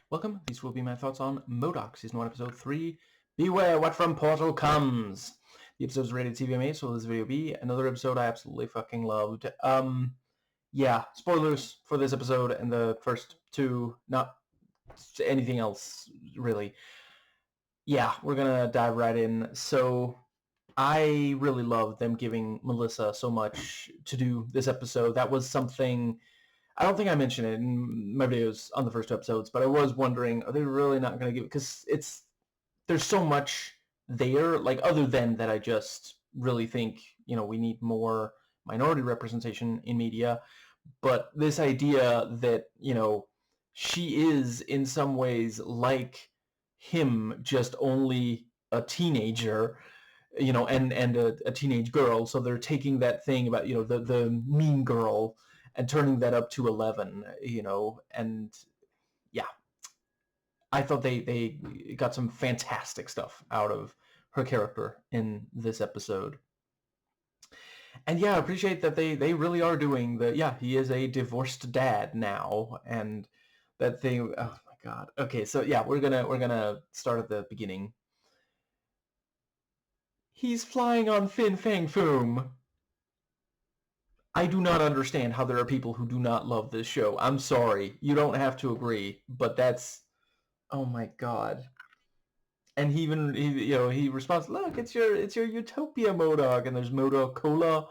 Welcome. These will be my thoughts on M.O.D.O.K, Season 1, Episode 3. Beware what from Portal comes! The episode is rated TVMA, so will this video be another episode I absolutely fucking loved. Yeah, spoilers for this episode and the first two, not anything else, really. Yeah, we're gonna dive right in. So, I really loved them giving Melissa so much to do this episode. That was something... I don't think I mentioned it in my videos on the first two episodes, but I was wondering, are they really not going to give it? Because there's so much there, like, other than that I just really think, we need more minority representation in media. But this idea that, she is in some ways like him, just only a teenager, and a teenage girl. So they're taking that thing about, the mean girl and turning that up to 11, and yeah, I thought they got some fantastic stuff out of her character in this episode. And yeah, I appreciate that they really are doing he is a divorced dad now, and that thing, oh my god. Okay, so yeah, we're gonna start at the beginning. He's flying on Fin Fang Foom. I do not understand how there are people who do not love this show. I'm sorry. You don't have to agree, but that's... Oh my god. And he responds, look, it's your Utopia M.O.D.O.K, and there's M.O.D.O.K Cola,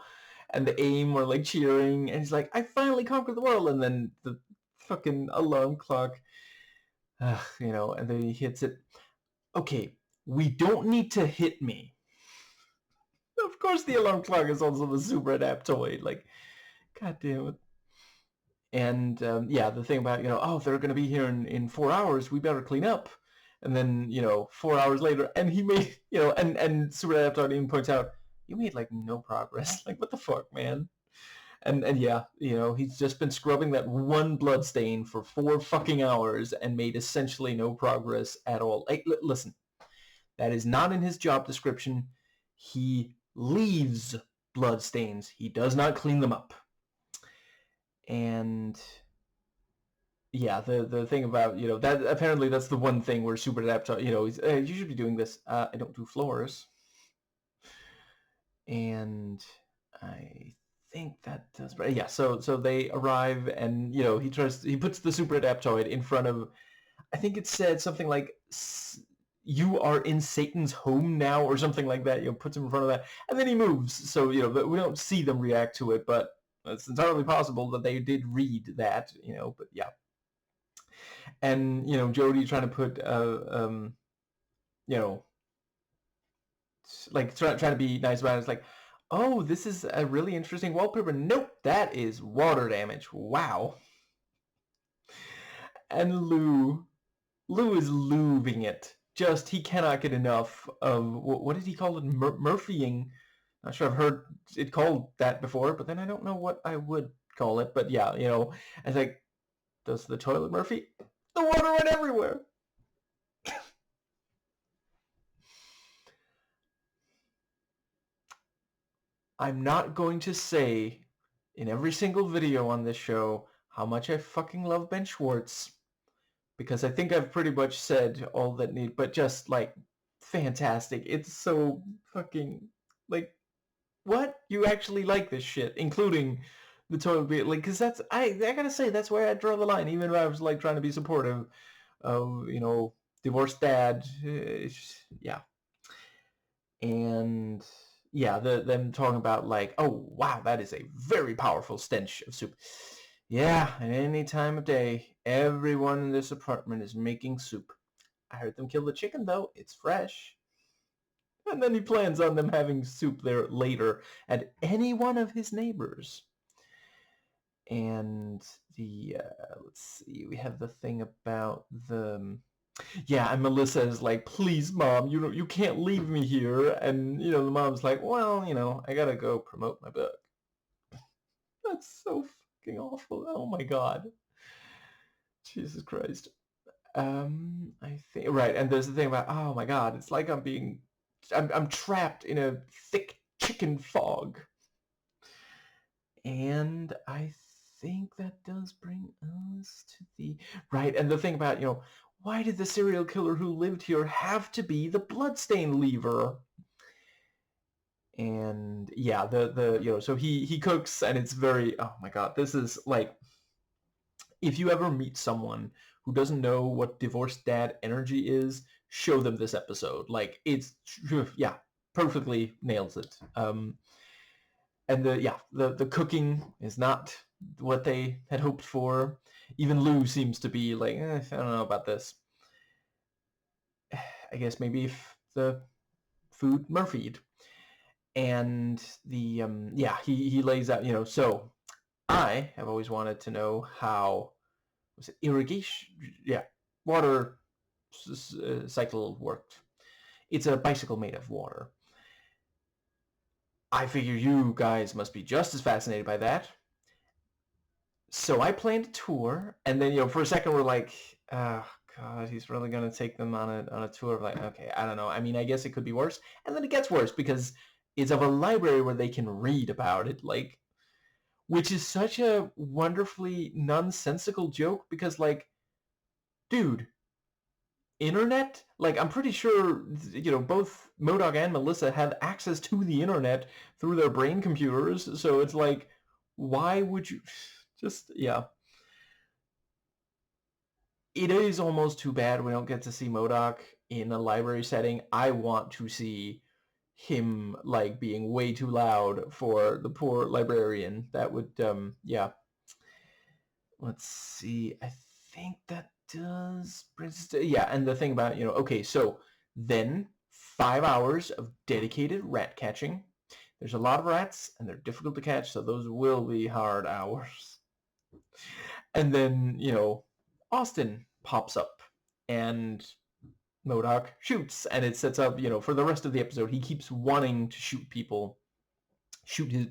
and the AIM were like cheering, and he's like, I finally conquered the world, and then the fucking alarm clock, and then he hits it. Okay, we don't need to hit me. Of course the alarm clock is also the super adaptoid, like, god damn it. And the thing about, oh, they're going to be here in 4 hours, we better clean up. And then, 4 hours later, and he made, and Super Adaptoid even points out, you made, like, no progress. Like, what the fuck, man? And yeah, he's just been scrubbing that one blood stain for 4 fucking hours and made essentially no progress at all. Like, listen, that is not in his job description. He leaves blood stains. He does not clean them up. And yeah, the thing about, that apparently that's the one thing where Super Adaptoid, he's, hey, you should be doing this. I don't do floors. And I think that does, but yeah, so they arrive, and he puts the Super Adaptoid in front of, I think it said something like, you are in Satan's home now, or something like that. Puts him in front of that, and then he moves. So but we don't see them react to it, but it's entirely possible that they did read that, but yeah. And Jody trying to put like trying to be nice about it. It's like, oh, this is a really interesting wallpaper. Nope, that is water damage. Wow. And Lou is lubing it. Just, he cannot get enough of, what did he call it? Murphying. Not sure I've heard it called that before, but then I don't know what I would call it. But yeah, it's like, does the toilet Murphy? The water went everywhere. I'm not going to say in every single video on this show how much I fucking love Ben Schwartz, because I think I've pretty much said all that need, but just, like, fantastic. It's so fucking, like, what? You actually like this shit, including the toilet paper, like, because that's, I gotta say, that's where I draw the line, even if I was, like, trying to be supportive of, divorced dad. Yeah. And yeah, them talking about, like, oh wow, that is a very powerful stench of soup. Yeah, at any time of day, everyone in this apartment is making soup. I heard them kill the chicken though, it's fresh. And then he plans on them having soup there later at any one of his neighbors. And the let's see, we have the thing about the... Yeah, and Melissa is like, please, Mom, you can't leave me here. And, the mom's like, well, I gotta go promote my book. That's so fucking awful. Oh my god. Jesus Christ. I think... Right, and there's the thing about, oh my god, it's like I'm trapped in a thick chicken fog. And I think that does bring us to the... Right, and the thing about, why did the serial killer who lived here have to be the bloodstain leaver? And yeah, so he cooks, and it's very, oh my god, this is like, if you ever meet someone who doesn't know what divorced dad energy is, show them this episode. Like, it's, yeah, perfectly nails it. And the cooking is not what they had hoped for. Even Lou seems to be like, I don't know about this. I guess maybe if the food Murphy'd. And the he lays out, so I have always wanted to know how, was it irrigation, water cycle worked. It's a bicycle made of water. I figure you guys must be just as fascinated by that. So I planned a tour, and then for a second we're like, oh god, he's really gonna take them on a tour. Like, okay, I don't know. I mean, I guess it could be worse. And then it gets worse because it's of a library where they can read about it, like, which is such a wonderfully nonsensical joke because, like, dude, internet? Like, I'm pretty sure, both M.O.D.O.K and Melissa had access to the internet through their brain computers. So it's like, why would you just, yeah. It is almost too bad we don't get to see M.O.D.O.K in a library setting. I want to see him, like, being way too loud for the poor librarian. That would, yeah. Let's see. I think that does brings us to, yeah, and the thing about, okay, so then 5 hours of dedicated rat catching. There's a lot of rats, and they're difficult to catch, so those will be hard hours. And then, Austin pops up, and M.O.D.O.K shoots, and it sets up, for the rest of the episode, he keeps wanting to shoot people, shoot his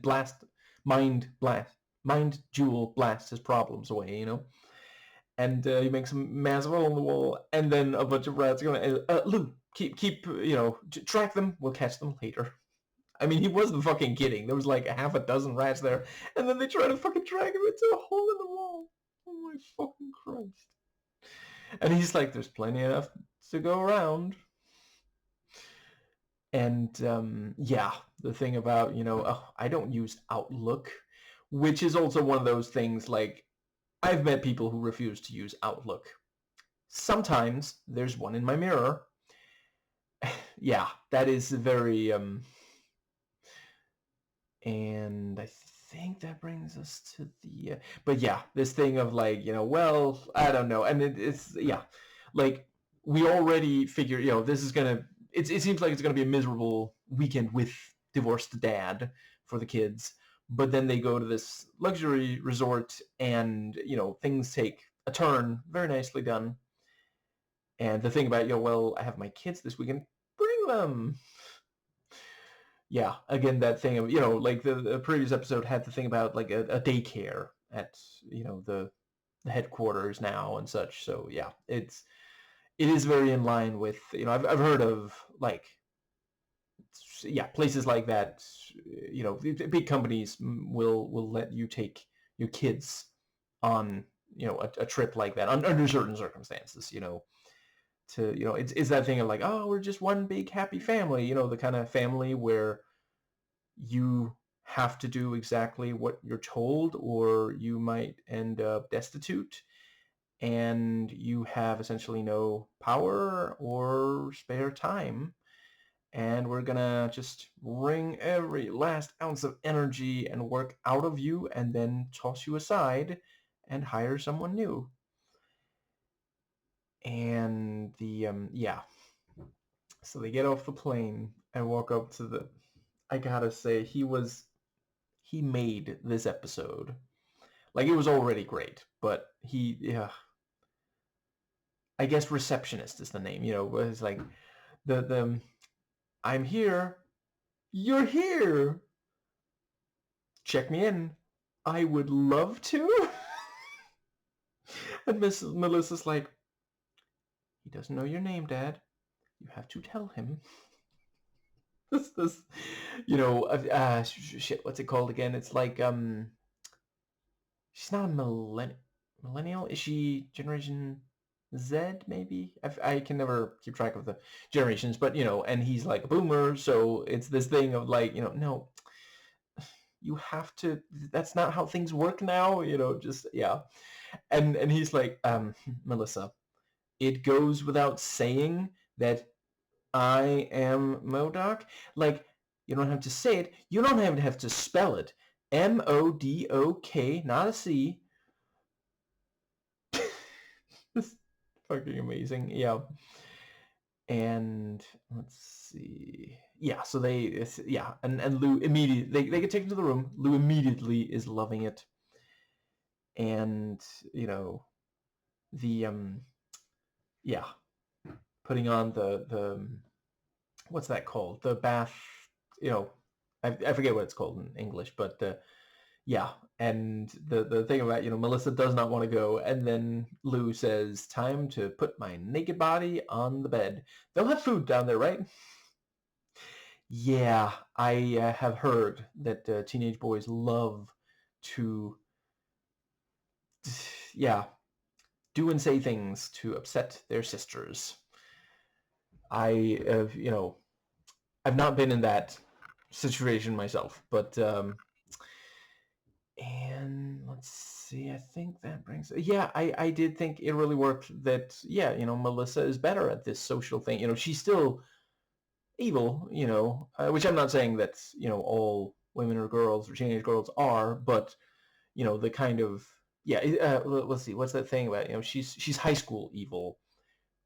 mind jewel blast his problems away, and he makes a massive hole in the wall, and then a bunch of rats are going, Lou, keep, track them, we'll catch them later. I mean, he wasn't fucking kidding. There was like a half a dozen rats there, and then they try to fucking drag him into a hole in the wall. Oh my fucking Christ. And he's like, there's plenty enough to go around. And yeah, the thing about, I don't use Outlook, which is also one of those things, like, I've met people who refuse to use Outlook. Sometimes there's one in my mirror. Yeah, that is very, and I think that brings us to the, but yeah, this thing of like, well, I don't know. And it's, yeah, like, we already figure, this is going to, it seems like it's going to be a miserable weekend with divorced dad for the kids. But then they go to this luxury resort and, things take a turn. Very nicely done. And the thing about, well, I have my kids this weekend, bring them. Yeah, again, that thing of, like the previous episode had the thing about like a daycare at, the headquarters now and such. So yeah, it is very in line with, I've heard of, like, yeah, places like that, big companies will let you take your kids on, a trip like that under certain circumstances, to, it's that thing of like, oh, we're just one big happy family, the kind of family where you have to do exactly what you're told, or you might end up destitute, and you have essentially no power or spare time. And we're gonna just wring every last ounce of energy and work out of you, and then toss you aside and hire someone new. And the, yeah. So they get off the plane and walk up to the, I gotta say, he made this episode. Like, it was already great, but yeah, I guess receptionist is the name, it's like, the I'm here, you're here, check me in, I would love to. And Miss Melissa's like, he doesn't know your name, Dad, you have to tell him. this shit, what's it called again? It's like, she's not a millennial, is she generation Z maybe. I can never keep track of the generations, but and he's like a boomer, so it's this thing of like, no, you have to. That's not how things work now. Just yeah. And he's like, Melissa, it goes without saying that I am M.O.D.O.K. Like, you don't have to say it. You don't even have to spell it. M-O-D-O-K, not a C. It's fucking amazing. Yeah. And let's see. Yeah, so and Lou immediately they get taken to the room. Lou immediately is loving it. And, the yeah, putting on the what's that called? The bath, I forget what it's called in English, but yeah. And the thing about, Melissa does not want to go, and then Lou says, "Time to put my naked body on the bed." They'll have food down there, right? Yeah, I have heard that teenage boys love to, yeah, do and say things to upset their sisters. I have, I've not been in that situation myself, but and let's see, I think that brings, yeah, I did think it really worked that, yeah, Melissa is better at this social thing. She's still evil, which I'm not saying that, all women or girls or teenage girls are, but, the kind of, yeah, let's see, what's that thing about, she's high school evil,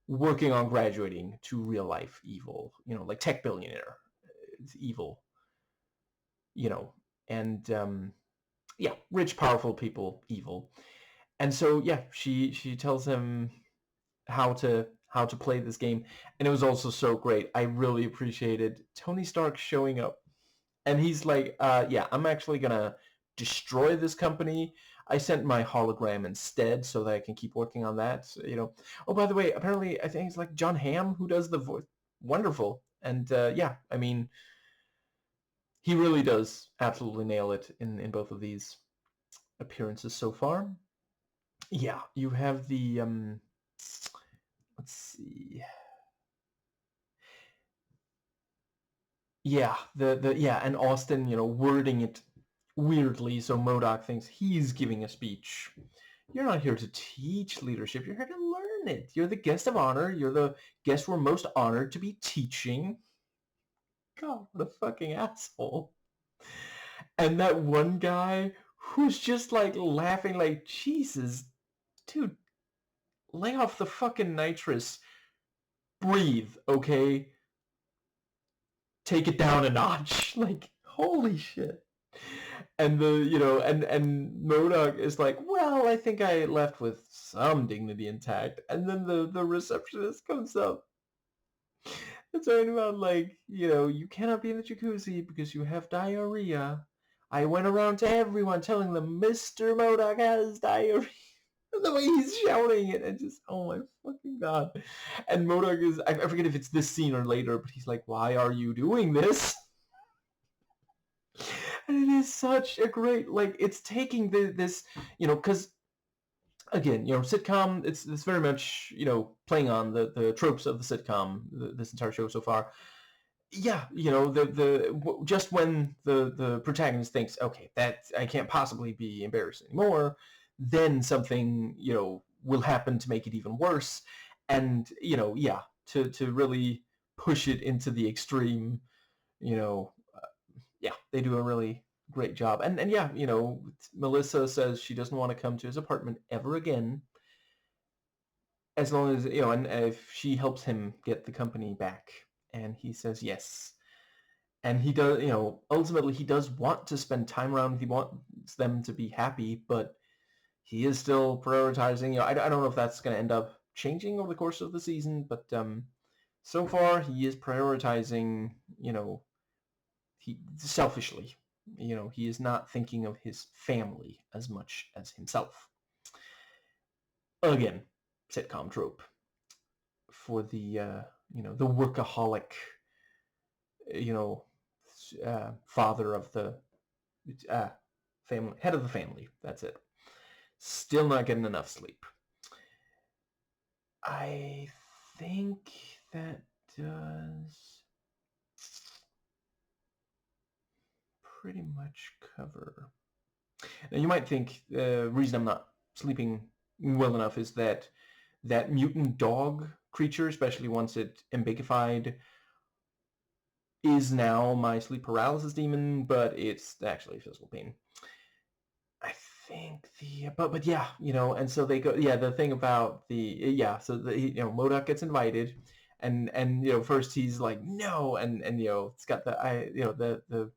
working on graduating to real life evil, like tech billionaire evil, you know, and yeah, rich, powerful people evil. And so yeah, she tells him how to play this game, and it was also so great. I really appreciated Tony Stark showing up, and he's like, yeah, I'm actually gonna destroy this company. I sent my hologram instead so that I can keep working on that. Oh, by the way, apparently I think it's like John Hamm who does the voice. Wonderful. And yeah, I mean, he really does absolutely nail it in both of these appearances so far. Yeah, you have the let's see. Yeah, the yeah, and Austin, wording it weirdly so M.O.D.O.K. thinks he's giving a speech. You're not here to teach leadership. You're here to learn it. You're the guest of honor. You're the guest we're most honored to be teaching. God, what a fucking asshole. And that one guy who's just like laughing like, Jesus, dude, lay off the fucking nitrous. Breathe, okay? Take it down a notch. Like, holy shit. And and M.O.D.O.K. is like, well, I think I left with some dignity intact. And then the receptionist comes up. It's talking about like, you cannot be in the jacuzzi because you have diarrhea. I went around to everyone telling them Mr. M.O.D.O.K. has diarrhea. And the way he's shouting it, and just, oh my fucking god. And M.O.D.O.K. is, I forget if it's this scene or later, but he's like, why are you doing this? And it is such a great, like, it's taking this, because again, sitcom, it's very much, playing on the tropes of the sitcom, this entire show so far. Yeah, just when the protagonist thinks, okay, that I can't possibly be embarrassed anymore, then something, will happen to make it even worse. And, yeah, to really push it into the extreme, yeah, they do a really great job. And yeah, Melissa says she doesn't want to come to his apartment ever again, as long as, and if she helps him get the company back. And he says yes. And he does, ultimately he does want to spend time around. He wants them to be happy, but he is still prioritizing. I don't know if that's going to end up changing over the course of the season, but so far he is prioritizing, he selfishly. He is not thinking of his family as much as himself. Again, sitcom trope for the the workaholic, you know father of the family, head of the family. That's it. Still not getting enough sleep. I think that does pretty much cover. Now you might think the reason I'm not sleeping well enough is that that mutant dog creature, especially once it ambigified, is now my sleep paralysis demon, but it's actually physical pain. I think but yeah, and so they go, yeah, the thing about so M.O.D.O.K gets invited, and first he's like no, and it's got the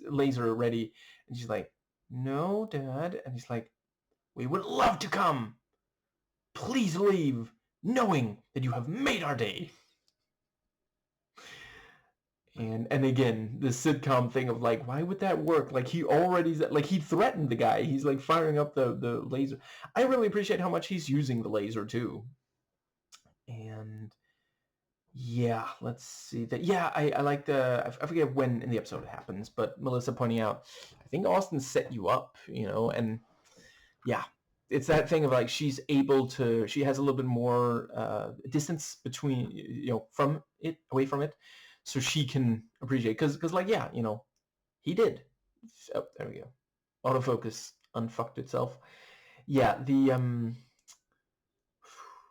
laser ready, and she's like no, Dad, and he's like we would love to come, please leave, knowing that you have made our day. And again, the sitcom thing of like, why would that work? Like he threatened the guy. He's like firing up the laser. I really appreciate how much he's using the laser too. And yeah, let's see that. Yeah, I like I forget when in the episode it happens, but Melissa pointing out, I think Austin set you up, and yeah, it's that thing of like she has a little bit more distance between from it, away from it, so she can appreciate because like yeah, he did. Oh, there we go. Autofocus unfucked itself. Yeah, the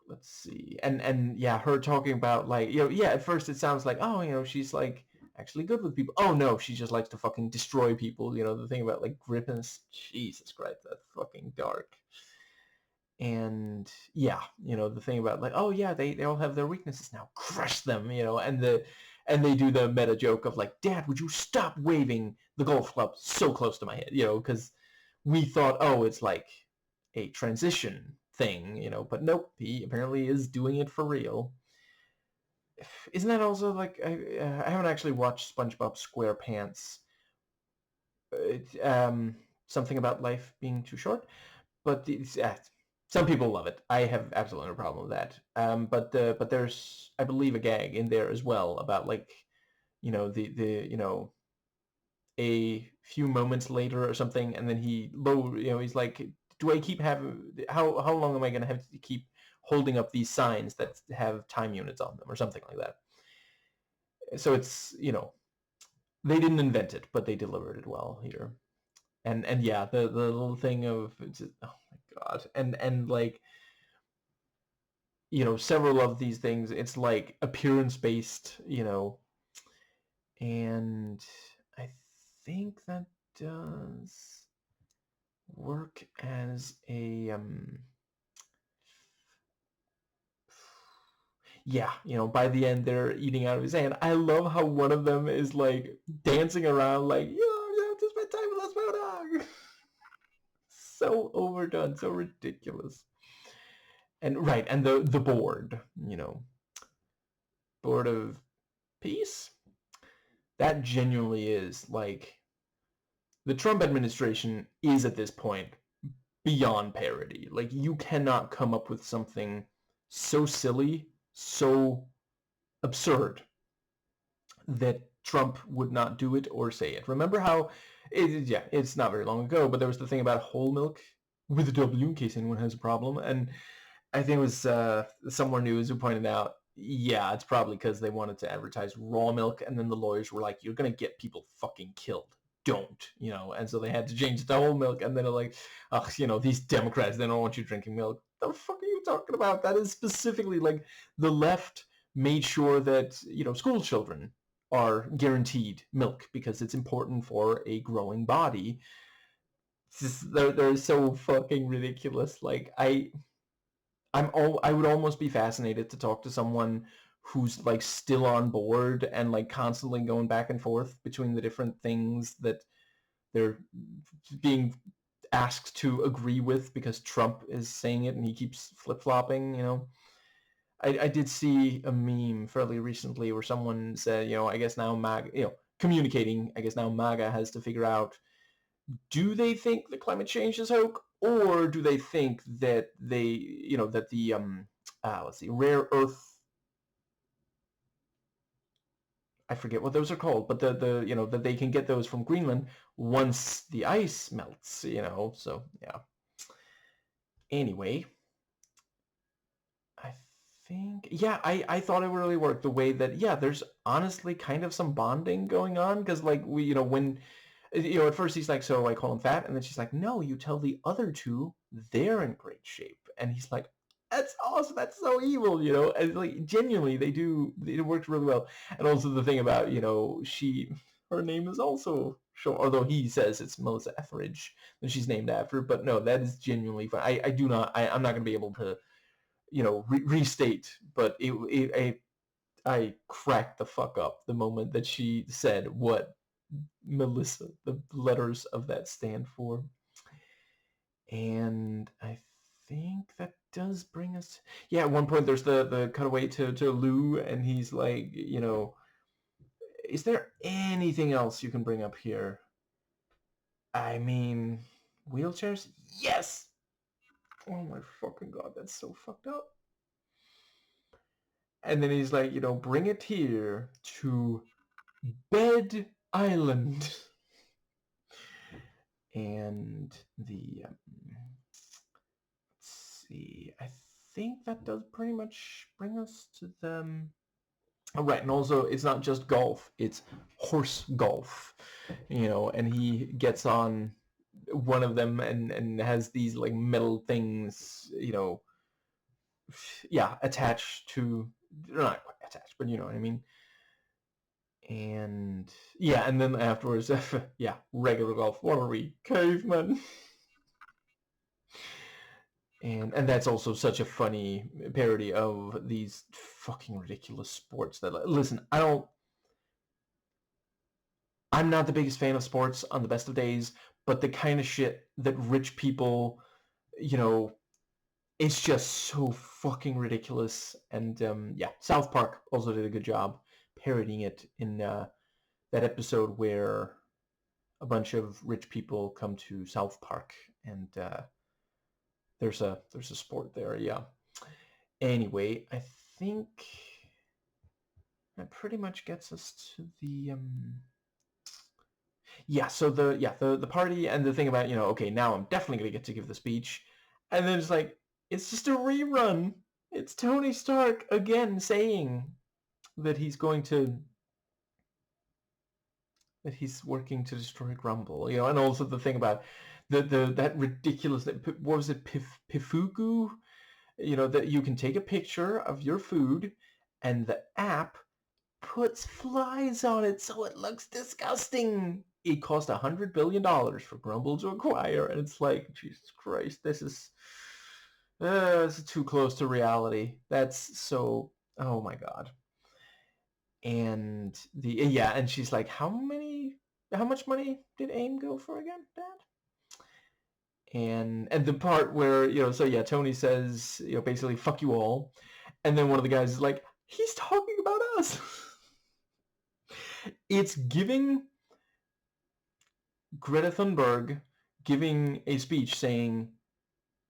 let's see, and yeah, her talking about like yeah, at first it sounds like she's like actually good with people. Oh no, she just likes to fucking destroy people. The thing about like Grippins, Jesus Christ, that's fucking dark. And yeah, the thing about like, oh yeah, they all have their weaknesses now, crush them, and they do the meta joke of like, Dad, would you stop waving the golf club so close to my head, because we thought, oh, it's like a transition thing, but nope, he apparently is doing it for real. Isn't that also like, I haven't actually watched SpongeBob SquarePants. Something about life being too short, but some people love it. I have absolutely no problem with that. But there's, I believe, a gag in there as well about like, the a few moments later or something, and then he's like, do I keep having how long am I going to have to keep holding up these signs that have time units on them or something like that? So it's they didn't invent it, but they delivered it well here. And yeah, the little thing of just, oh my god, and like several of these things, it's like appearance based, and I think that does work as a yeah, by the end they're eating out of his hand. I love how one of them is like dancing around like, you have to spend time with us, M.O.D.O.K. So overdone, so ridiculous. And right, and the board, board of peace, that genuinely is like the Trump administration is at this point beyond parody. Like you cannot come up with something so silly, so absurd that Trump would not do it or say it. Remember how it's not very long ago, but there was the thing about whole milk with a W in case anyone has a problem, and I think it was Somewhere News who pointed out, yeah, it's probably because they wanted to advertise raw milk, and then the lawyers were like, you're going to get people fucking killed. Don't, and so they had to change it to whole milk, and then they're like, these Democrats, they don't want you drinking milk. The fuck are you talking about? That is specifically like the left made sure that, school children are guaranteed milk because it's important for a growing body. They're so fucking ridiculous. Like, I would almost be fascinated to talk to someone who's like still on board and like constantly going back and forth between the different things that they're being asked to agree with because Trump is saying it and he keeps flip-flopping. I did see a meme fairly recently where someone said, I guess now MAGA, communicating, I guess now MAGA has to figure out, do they think that climate change is hoax, or do they think that that the let's see, rare earth, I forget what those are called, but the that they can get those from Greenland once the ice melts, so yeah. Anyway, I think, yeah, I thought it really worked the way that, yeah, there's honestly kind of some bonding going on, because like we, when, at first he's like, so I call him fat, and then she's like, no, you tell the other two they're in great shape, and he's like, that's awesome, that's so evil, and like genuinely they do, it works really well. And also the thing about, her name is also short, although he says it's Melissa Etheridge that she's named after, but no, that is genuinely fun. I'm not going to be able to, restate, but I cracked the fuck up the moment that she said what Melissa, the letters of that stand for. And I think that does bring us, yeah, at one point there's the cutaway to Lou, and he's like, is there anything else you can bring up here? I mean, wheelchairs? Yes! Oh my fucking god, that's so fucked up. And then he's like, bring it here to Bed Island. And let's see, I think that does pretty much bring us to them. Oh, right, and also it's not just golf, it's horse golf, and he gets on one of them and has these like metal things, yeah, attached to, not quite attached, but you know what I mean. And yeah, and then afterwards, yeah, regular golf. What are we, cavemen? And that's also such a funny parody of these fucking ridiculous sports that, listen, I'm not the biggest fan of sports on the best of days, but the kind of shit that rich people, you know, it's just so fucking ridiculous. And yeah, South Park also did a good job parodying it in that episode where a bunch of rich people come to South Park, and there's a sport there. Yeah. Anyway, I think that pretty much gets us to the yeah. So the party, and the thing about, okay, now I'm definitely gonna get to give the speech, and then it's like, it's just a rerun. It's Tony Stark again saying that he's going to, that he's working to destroy Grumble, and also the thing about the that ridiculous, what was it, Pifugu, that you can take a picture of your food and the app puts flies on it so it looks disgusting. It cost $100 billion for Grumble to acquire, and it's like, Jesus Christ, this is too close to reality. That's so, oh my god. And yeah, and she's like, how much money did AIM go for again, Dad? And the part where, so yeah, Tony says, basically, fuck you all. And then one of the guys is like, he's talking about us. It's giving Greta Thunberg giving a speech saying,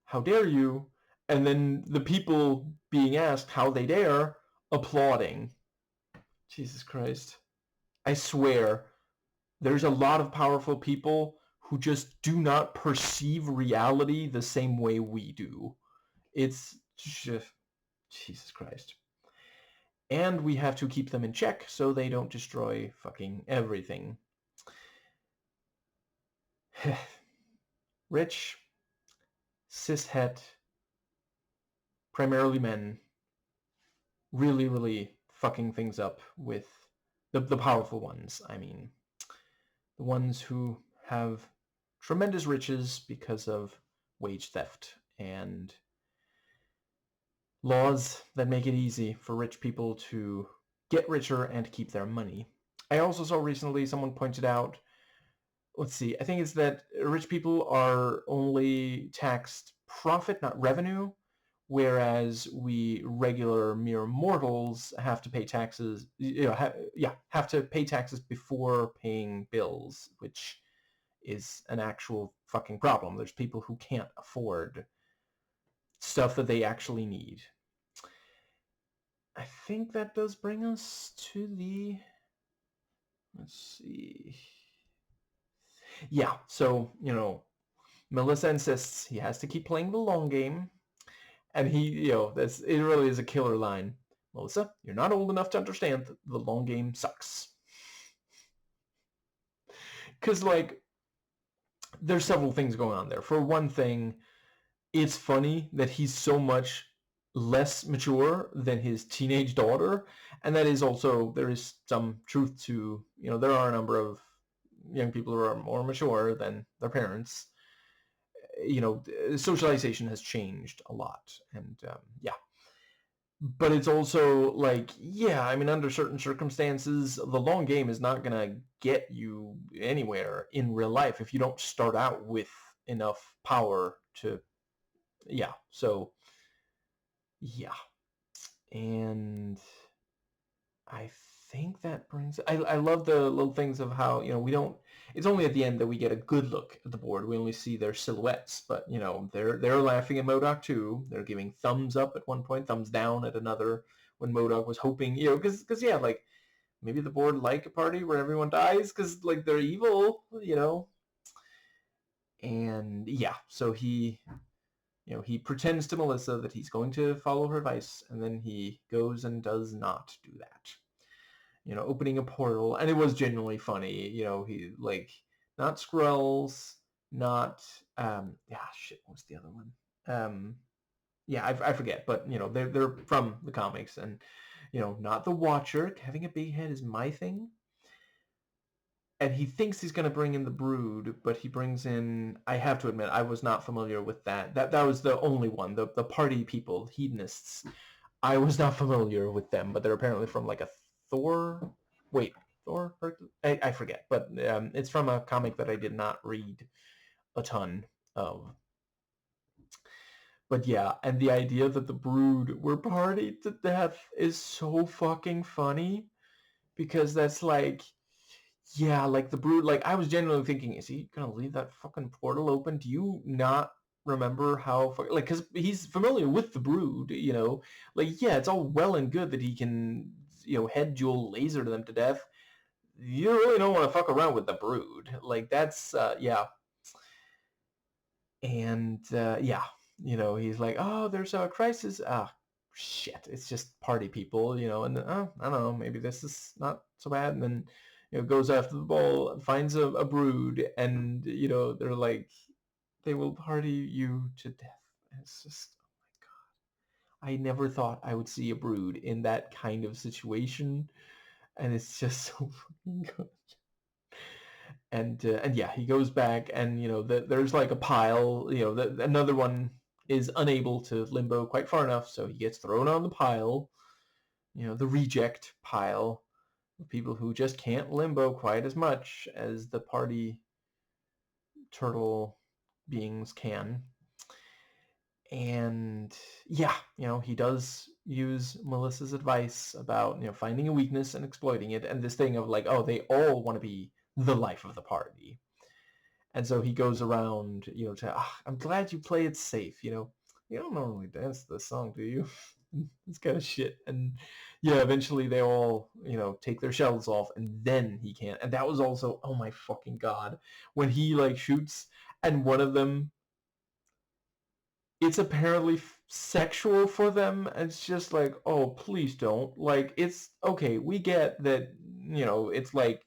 how dare you? And then the people being asked how they dare, applauding. Jesus Christ. I swear, there's a lot of powerful people who just do not perceive reality the same way we do. It's just, Jesus Christ. And we have to keep them in check so they don't destroy fucking everything. Rich, cishet, primarily men, really, really fucking things up with the powerful ones, I mean. The ones who have tremendous riches because of wage theft and laws that make it easy for rich people to get richer and keep their money. I also saw recently someone pointed out, let's see, I think it's that rich people are only taxed profit, not revenue, whereas we regular mere mortals have to pay taxes, have to pay taxes before paying bills, which is an actual fucking problem. There's people who can't afford stuff that they actually need. I think that does bring us to the, let's see. Yeah, so, Melissa insists he has to keep playing the long game, And he, it really is a killer line. Melissa, you're not old enough to understand that the long game sucks. Because, like, there's several things going on there. For one thing, it's funny that he's so much less mature than his teenage daughter, and that is also, there is some truth to, there are a number of young people who are more mature than their parents. Socialization has changed a lot, and yeah. But it's also like, yeah, I mean, under certain circumstances, the long game is not going to get you anywhere in real life if you don't start out with enough power to, yeah. So, yeah. And I think that brings, I love the little things of how, we don't, it's only at the end that we get a good look at the board. We only see their silhouettes, but, they're laughing at M.O.D.O.K too. They're giving thumbs up at one point, thumbs down at another, when M.O.D.O.K was hoping, because yeah, like, maybe the board like a party where everyone dies because, like, they're evil, and yeah, so he pretends to Melissa that he's going to follow her advice, and then he goes and does not do that. Opening a portal, and it was genuinely funny. He, like, not Skrulls, not shit. What's the other one? Yeah, I forget, but they're from the comics, and not the Watcher. Having a big head is my thing. And he thinks he's going to bring in the Brood, but he brings in, I have to admit, I was not familiar with that. That was the only one, the party people, hedonists. I was not familiar with them, but they're apparently from, like, a Thor. Wait, Thor? I forget, but it's from a comic that I did not read a ton of. But yeah, and the idea that the Brood were partied to death is so fucking funny, because that's like, yeah, like the Brood, like, I was genuinely thinking, is he gonna leave that fucking portal open? Do you not remember how, like, because he's familiar with the Brood, like, yeah, it's all well and good that he can, head duel laser to them to death. You really don't want to fuck around with the Brood. Like, that's, yeah. And, yeah, he's like, oh, there's a crisis. Ah, shit, it's just party people, and then, oh, I don't know, maybe this is not so bad. And then, goes after the ball, finds a Brood, and, they're like, they will party you to death. And it's just, oh my God. I never thought I would see a Brood in that kind of situation, and it's just so fucking good. And yeah, he goes back, and there's like a pile. Another one is unable to limbo quite far enough, so he gets thrown on the pile. The reject pile of people who just can't limbo quite as much as the party turtle beings can. And yeah, he does use Melissa's advice about, finding a weakness and exploiting it, and this thing of, like, oh, they all want to be the life of the party. And so he goes around, I'm glad you play it safe, You don't normally dance to this song, do you? It's kind of shit. And yeah, eventually they all, take their shells off, and then he can't. And that was also, oh my fucking God, when he, like, shoots, and one of them, it's apparently sexual for them. And it's just like, oh, please don't. Like, it's okay, we get that, it's like,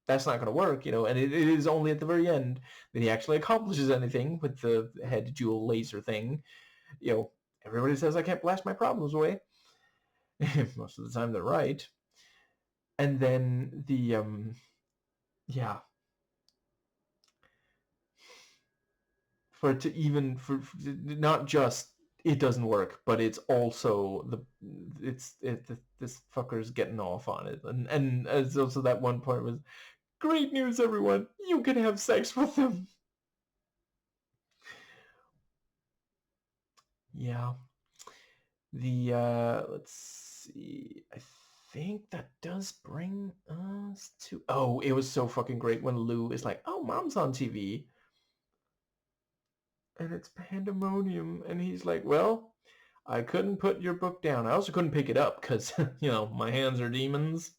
that's not going to work, and it is only at the very end that he actually accomplishes anything with the head jewel laser thing. Everybody says I can't blast my problems away. Most of the time they're right. And then the, yeah, for it to even, for not just it doesn't work, but it's also this fucker's getting off on it. And it's also that one point was, great news, everyone, you can have sex with them. Yeah. The, let's see, I think that does bring us to, oh, it was so fucking great when Lou is like, oh, Mom's on TV, and it's pandemonium, and he's like, well, I couldn't put your book down. I also couldn't pick it up because, my hands are demons.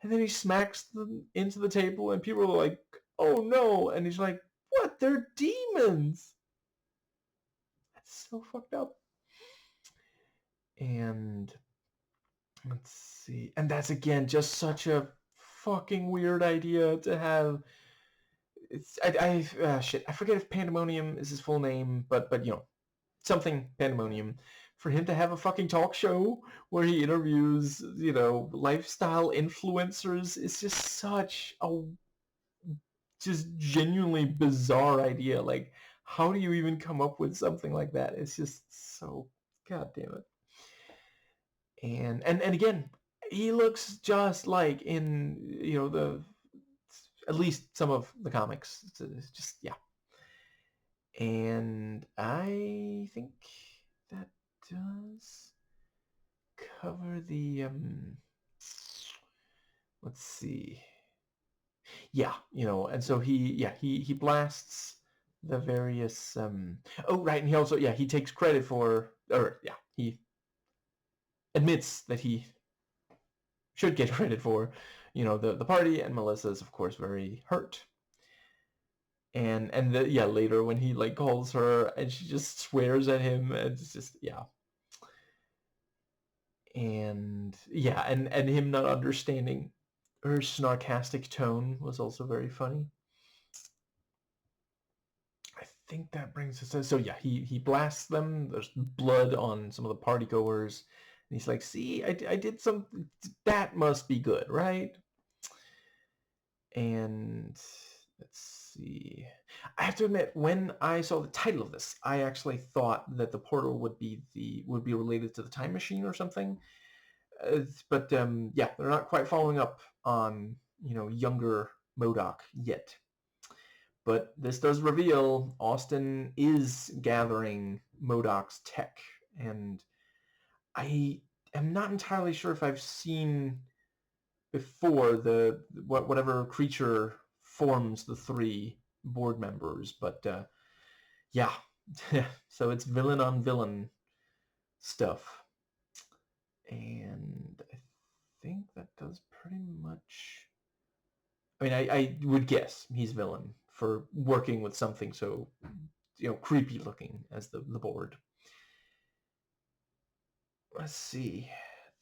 And then he smacks them into the table, and people are like, oh no, and he's like, what? They're demons. That's so fucked up. And let's see. And that's, again, just such a fucking weird idea to have. It's shit. I forget if Pandemonium is his full name, but something Pandemonium. For him to have a fucking talk show where he interviews, lifestyle influencers is just such a just genuinely bizarre idea. Like, how do you even come up with something like that? It's just so, god damn it. And again, he looks just like in the at least some of the comics. It's just, yeah. And I think that does cover the let's see. Yeah, and so he blasts the various oh, right, and he also, he takes credit for, or he admits that he should get credit for, the party, and Melissa's of course very hurt. And later when he like calls her and she just swears at him, and it's just, and him not understanding her sarcastic tone was also very funny. I think that brings us to, so yeah, he blasts them. There's blood on some of the party goers, and he's like, see, I did something, that must be good, right? And let's see. I have to admit, when I saw the title of this, I actually thought that the portal would be related to the time machine or something. But they're not quite following up on younger M.O.D.O.K yet. But this does reveal Austin is gathering M.O.D.O.K's tech, and I am not entirely sure if I've seen before whatever creature forms the three board members, but yeah. So it's villain on villain stuff, and I think that does pretty much. I mean, I would guess he's villain for working with something so creepy looking as the board. Let's see.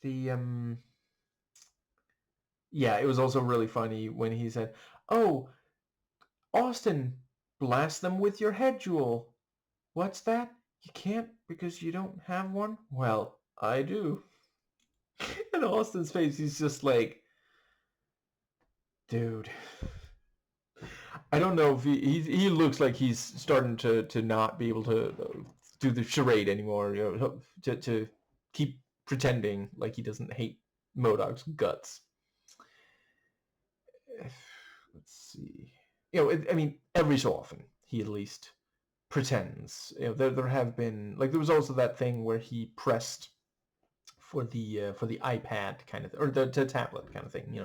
The it was also really funny when he said, "Oh, Austin, blast them with your head jewel." What's that? You can't because you don't have one? Well, I do. And Austin's face, he's just like, dude. I don't know if he looks like he's starting to not be able to do the charade anymore, to keep pretending like he doesn't hate M.O.D.O.K's guts. Let's see. I mean, every so often, he at least pretends. There have been, like, there was also that thing where he pressed for the iPad kind of, or the tablet kind of thing.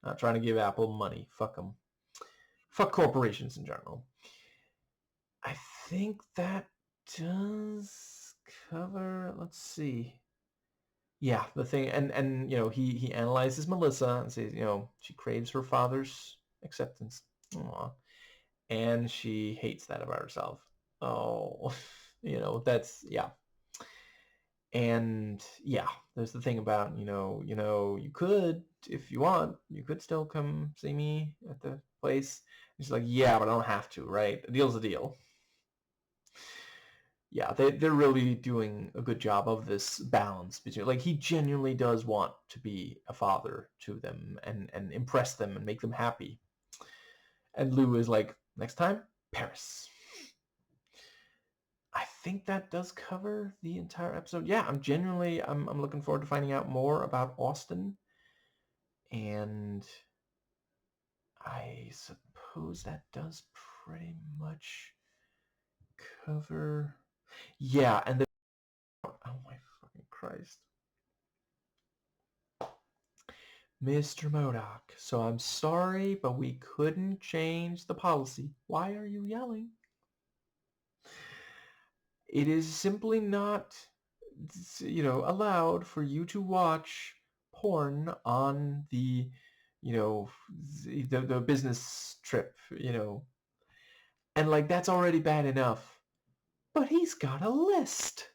Not trying to give Apple money. Fuck them. Fuck corporations in general. I think that does cover. Let's see. Yeah, the thing, and he analyzes Melissa and says, she craves her father's acceptance. Aww. And she hates that about herself. Oh, that's, yeah. And yeah, there's the thing about, you could, if you want, you could still come see me at the place. And she's like, yeah, but I don't have to, right? A deal's a deal. Yeah, they're really doing a good job of this balance between, like, he genuinely does want to be a father to them and impress them and make them happy. And Lou is like, next time, Paris. I think that does cover the entire episode. Yeah, I'm looking forward to finding out more about Austin. And I suppose that does pretty much cover. Yeah, and oh my fucking Christ. Mr. M.O.D.O.K, so I'm sorry, but we couldn't change the policy. Why are you yelling? It is simply not, allowed for you to watch porn on the, the business trip, And like, that's already bad enough. But he's got a list.